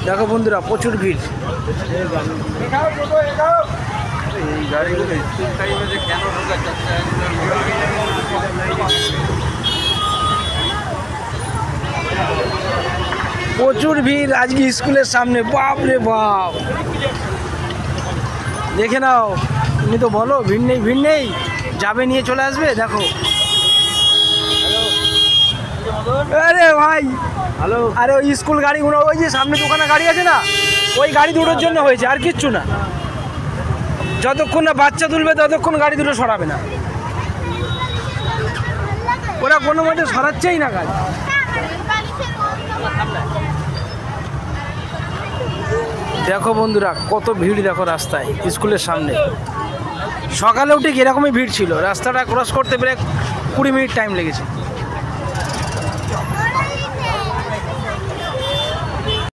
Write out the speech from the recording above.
দেখো বন্ধুরা প্রচুর ভিড়। প্রচুর ভিড় আজকে স্কুলের সামনে, বাপ রে বাপ। দেখে নাও, তুমি তো বলো ভিড় নেই ভিড় নেই, যাবে নিয়ে চলে আসবে। দেখো আরে ভাই হ্যালো, আরে ওই স্কুল গাড়িগুলো ওই যে সামনে দোকানে গাড়ি আছে না, ওই গাড়ি দুটোর জন্য হয়েছে, আর কিচ্ছু না। যতক্ষণ না বাচ্চা তুলবে ততক্ষণ গাড়ি দুটো সরাবে না, ওরা কোনো মতে সরাচ্ছেই না গাড়ি। দেখো বন্ধুরা কত ভিড়, দেখো রাস্তায় স্কুলের সামনে। সকালেও ঠিক এরকমই ভিড় ছিল, রাস্তাটা ক্রস করতে প্রায় 20 মিনিট টাইম লেগেছে।